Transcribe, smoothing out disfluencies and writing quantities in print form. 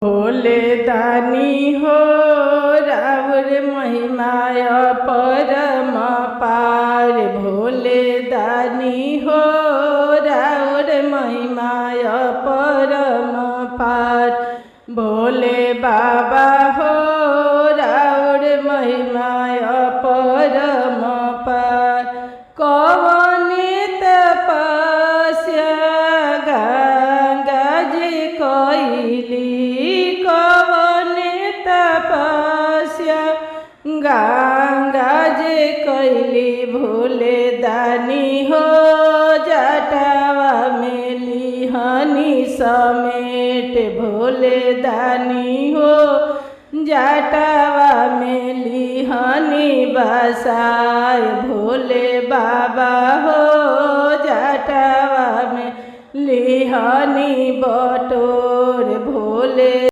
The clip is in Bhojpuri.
भोले दानी हो राउर महिमाय परम पार। भोले दानी हो राउर महिमाय परम पार। भोले बाबा हो राउर महिमाय परम पार। कवने तपस्या गंगा जी कइली, कवने तपस्या गंगा जी कइली। भोले दानी हो जटावा में लिहनी समेट। भोले दानी हो जटावा में लिहनी बसाय। भोले बाबा हो जटावा में लिहनी बटोर। भोले